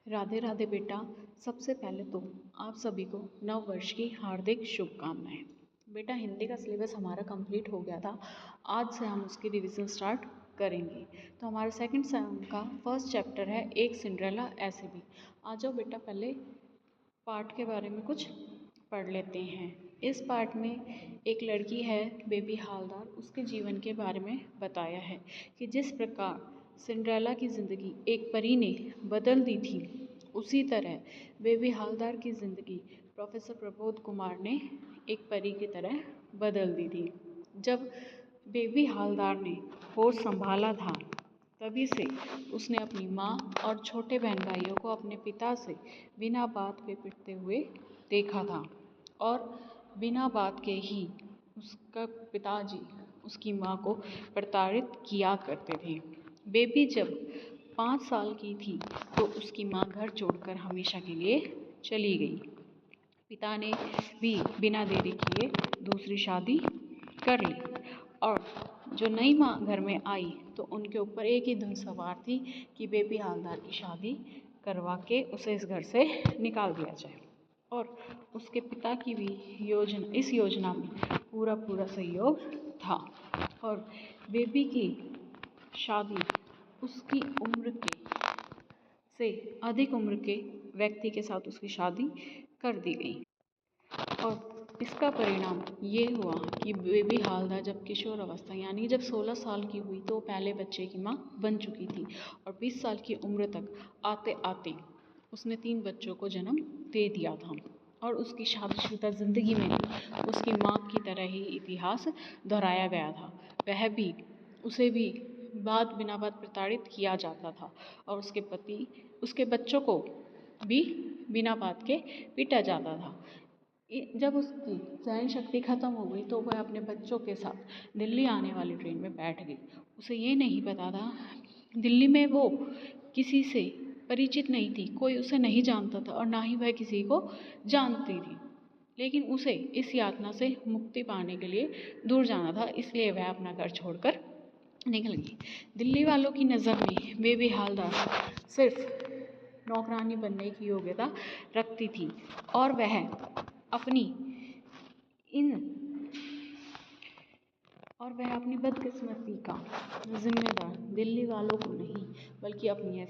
राधे राधे बेटा। सबसे पहले तो आप सभी को नव वर्ष की हार्दिक शुभकामनाएं। बेटा, हिंदी का सिलेबस हमारा कंप्लीट हो गया था। आज से हम उसकी रिवीजन स्टार्ट करेंगे। तो हमारा सेकंड सेम का फर्स्ट चैप्टर है एक सिंड्रेला ऐसे भी। आ जाओ बेटा, पहले पार्ट के बारे में कुछ पढ़ लेते हैं। इस पार्ट में एक लड़की है बेबी हालदार, उसके जीवन के बारे में बताया है कि जिस प्रकार सिंड्रेला की ज़िंदगी एक परी ने बदल दी थी, उसी तरह बेबी हालदार की ज़िंदगी प्रोफेसर प्रबोध कुमार ने एक परी की तरह बदल दी थी। जब बेबी हालदार ने होश संभाला था, तभी से उसने अपनी माँ और छोटे बहन भाइयों को अपने पिता से बिना बात के पिटते हुए देखा था और बिना बात के ही उसका पिताजी उसकी माँ को प्रताड़ित किया करते थे। बेबी जब 5 साल की थी तो उसकी माँ घर छोड़कर हमेशा के लिए चली गई। पिता ने भी बिना देरी किए दूसरी शादी कर ली और जो नई माँ घर में आई तो उनके ऊपर एक ही धुन सवार थी कि बेबी हालदार की शादी करवा के उसे इस घर से निकाल दिया जाए। और उसके पिता की भी इस योजना में पूरा सहयोग था और बेबी की शादी उसकी उम्र के से अधिक उम्र के व्यक्ति के साथ उसकी शादी कर दी गई। और इसका परिणाम ये हुआ कि बेबी हालदार जब किशोर अवस्था यानी जब 16 साल की हुई तो पहले बच्चे की माँ बन चुकी थी और 20 साल की उम्र तक आते आते उसने 3 बच्चों को जन्म दे दिया था। और उसकी शादीशुदा ज़िंदगी में उसकी माँ की तरह ही इतिहास दोहराया गया था। वह भी उसे भी बिना बात प्रताड़ित किया जाता था और उसके बच्चों को भी बिना बात के पीटा जाता था। जब उसकी सहन शक्ति ख़त्म हो गई तो वह अपने बच्चों के साथ दिल्ली आने वाली ट्रेन में बैठ गई। उसे ये नहीं पता था, दिल्ली में वो किसी से परिचित नहीं थी, कोई उसे नहीं जानता था और ना ही वह किसी को जानती थी। लेकिन उसे इस यातना से मुक्ति पाने के लिए दूर जाना था, इसलिए वह अपना घर छोड़कर निकल गई। दिल्ली वालों की नज़र में बेबी हालदार सिर्फ नौकरानी बनने की योग्यता रखती थी और वह अपनी बदकिस्मती का जिम्मेदार दिल्ली वालों को नहीं बल्कि अपनी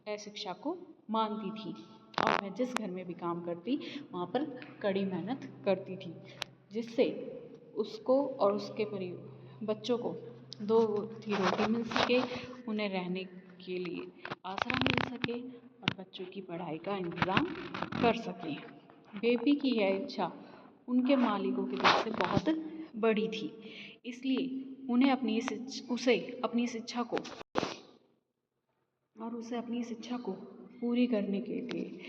अशिक्षा को मानती थी। और वह जिस घर में भी काम करती वहाँ पर कड़ी मेहनत करती थी, जिससे उसको और उसके बच्चों को 2 वक्त की रोटी मिल सके, उन्हें रहने के लिए आसरा मिल सके और बच्चों की पढ़ाई का इंतज़ाम कर सकें। बेबी की यह इच्छा उनके मालिकों की तरफ से बहुत बड़ी थी, इसलिए उसे अपनी शिक्षा को पूरी करने के लिए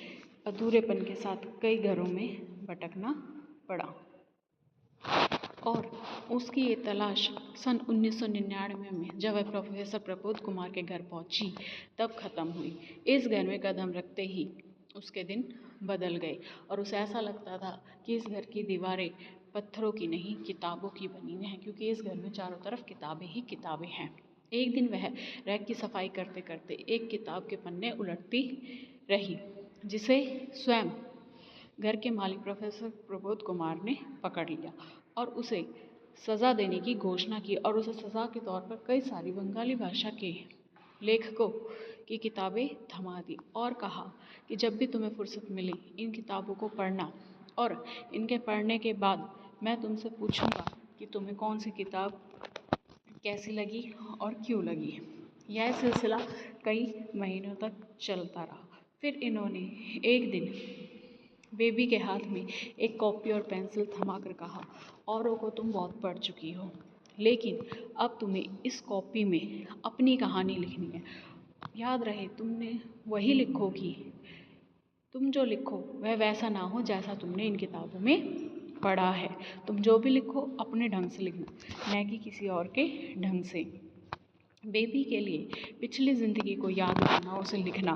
अधूरेपन के साथ कई घरों में भटकना पड़ा। और उसकी ये तलाश सन 1999 में जब वह प्रोफेसर प्रबोध कुमार के घर पहुंची तब ख़त्म हुई। इस घर में कदम रखते ही उसके दिन बदल गए और उसे ऐसा लगता था कि इस घर की दीवारें पत्थरों की नहीं किताबों की बनी हुई हैं, क्योंकि इस घर में चारों तरफ किताबें ही किताबें हैं। एक दिन वह रैक की सफाई करते करते एक किताब के पन्ने उलटती रही, जिसे स्वयं घर के मालिक प्रोफेसर प्रबोध कुमार ने पकड़ लिया और उसे सज़ा देने की घोषणा की और उसे सज़ा के तौर पर कई सारी बंगाली भाषा के लेखकों की किताबें थमा दी और कहा कि जब भी तुम्हें फुर्सत मिले इन किताबों को पढ़ना और इनके पढ़ने के बाद मैं तुमसे पूछूंगा कि तुम्हें कौन सी किताब कैसी लगी और क्यों लगी। यह सिलसिला कई महीनों तक चलता रहा। फिर इन्होंने एक दिन बेबी के हाथ में एक कॉपी और पेंसिल थमा कर कहा, औरों को तुम बहुत पढ़ चुकी हो, लेकिन अब तुम्हें इस कॉपी में अपनी कहानी लिखनी है। याद रहे तुमने वही लिखोगी, तुम जो लिखो वह वैसा ना हो जैसा तुमने इन किताबों में पढ़ा है। तुम जो भी लिखो अपने ढंग से लिखना, न कि किसी और के ढंग से। बेबी के लिए पिछली ज़िंदगी को याद करना और उसे लिखना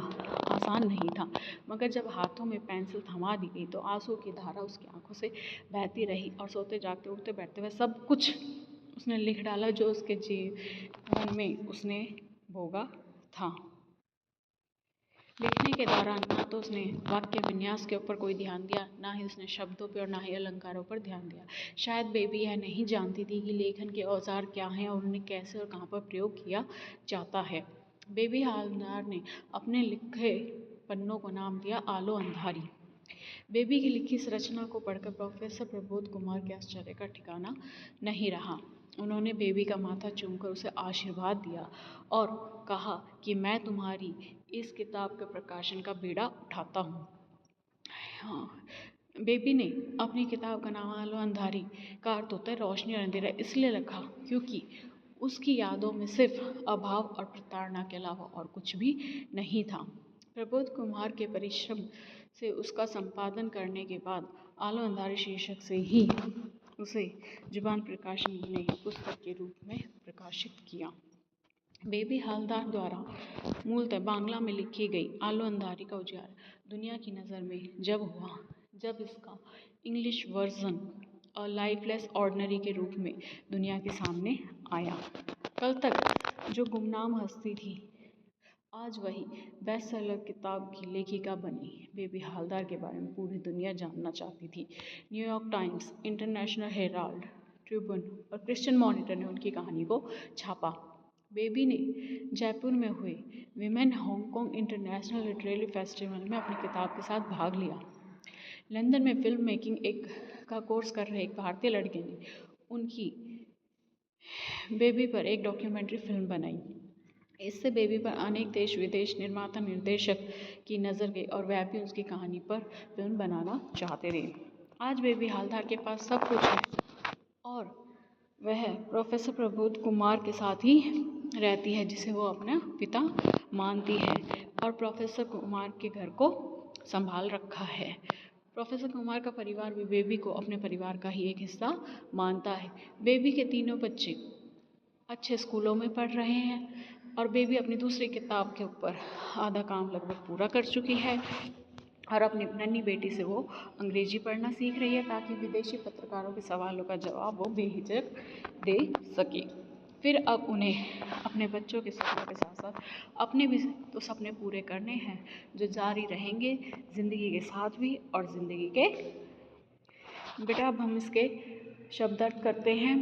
आसान नहीं था, मगर जब हाथों में पेंसिल थमा दी गई तो आंसू की धारा उसकी आंखों से बहती रही और सोते जागते उठते बैठते हुए सब कुछ उसने लिख डाला जो उसके जीवन में उसने भोगा था। लिखने के दौरान ना तो उसने वाक्य विन्यास के ऊपर कोई ध्यान दिया, ना ही उसने शब्दों पर और ना ही अलंकारों पर ध्यान दिया। शायद बेबी यह नहीं जानती थी कि लेखन के औजार क्या हैं और उन्हें कैसे और कहाँ पर प्रयोग किया जाता है। बेबी हवलदार ने अपने लिखे पन्नों को नाम दिया आलो अंधारी। बेबी की लिखी इस रचना को पढ़कर प्रोफेसर प्रबोध कुमार के आश्चर्य का ठिकाना नहीं रहा। उन्होंने बेबी का माथा चूमकर उसे आशीर्वाद दिया और कहा कि मैं तुम्हारी इस किताब के प्रकाशन का बीड़ा उठाता हूँ। हाँ, बेबी ने अपनी किताब का नाम आलो अंधारी का अर्थ होता है रोशनी और अंधेरा इसलिए रखा क्योंकि उसकी यादों में सिर्फ अभाव और प्रताड़ना के अलावा और कुछ भी नहीं था। प्रबोध कुमार के परिश्रम से उसका संपादन करने के बाद आलो अंधारी शीर्षक से ही उसे जुबान प्रकाशन ने पुस्तक के रूप में प्रकाशित किया। बेबी हवलदार द्वारा मूलतः बांग्ला में लिखी गई आलो अंधारी का उजागर दुनिया की नज़र में जब हुआ, जब इसका इंग्लिश वर्जन और लाइफलेस ऑर्डिनरी के रूप में दुनिया के सामने आया। कल तक जो गुमनाम हस्ती थी, आज वही बेस्ट सेलर किताब की लेखिका बनी। बेबी हवलदार के बारे में पूरी दुनिया जानना चाहती थी। New York times, international Herald, Tribune और क्रिश्चियन मॉनिटर ने उनकी कहानी को छापा। बेबी ने जयपुर में हुए women Hong Kong international literary festival में अपनी किताब के साथ भाग लिया। लंदन में फिल्म मेकिंग का कोर्स कर रहे एक भारतीय लड़के ने उनकी बेबी पर एक डॉक्यूमेंट्री फिल्म बनाई। इससे बेबी पर अनेक देश विदेश निर्माता निर्देशक की नज़र गई और वह भी उसकी कहानी पर फिल्म बनाना चाहते थे। आज बेबी हवलदार के पास सब कुछ है और वह प्रोफेसर प्रबोध कुमार के साथ ही रहती है जिसे वो अपना पिता मानती है और प्रोफेसर कुमार के घर को संभाल रखा है। प्रोफेसर कुमार का परिवार भी बेबी को अपने परिवार का ही एक हिस्सा मानता है। बेबी के तीनों बच्चे अच्छे स्कूलों में पढ़ रहे हैं और बेबी अपनी दूसरी किताब के ऊपर आधा काम लगभग पूरा कर चुकी है और अपनी नन्ही बेटी से वो अंग्रेजी पढ़ना सीख रही है ताकि विदेशी पत्रकारों के सवालों का जवाब वो बेहिचक दे सके। फिर अब उन्हें अपने बच्चों के सपनों के साथ साथ अपने भी तो सपने पूरे करने हैं जो जारी रहेंगे ज़िंदगी के साथ भी और ज़िंदगी के। बेटा अब हम इसके शब्दार्थ करते हैं।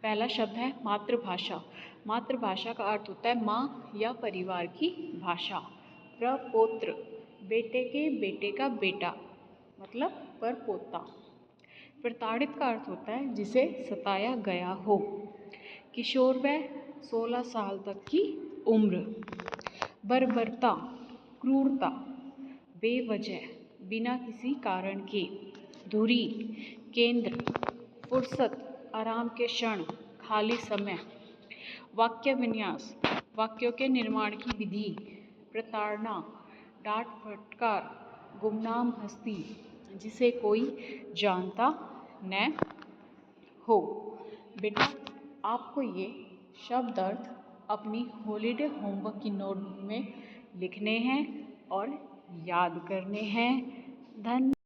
पहला शब्द है मातृभाषा। मातृभाषा का अर्थ होता है माँ या परिवार की भाषा। प्रपौत्र, बेटे के बेटे का बेटा मतलब परपोता। प्रताड़ित का अर्थ होता है जिसे सताया गया हो। किशोर वय 16 साल तक की उम्र। बर्बरता, क्रूरता, बेवजह, बिना किसी कारण के। धुरी, केंद्र, फुर्सत, आराम के क्षण, खाली समय। वाक्य विन्यास, वाक्यों के निर्माण की विधि। प्रताड़ना, डांट फटकार, गुमनाम हस्ती जिसे कोई जानता न हो। बेटा आपको ये शब्द अर्थ अपनी हॉलीडे होमवर्क की नोटबुक में लिखने हैं और याद करने हैं। धन्यवाद।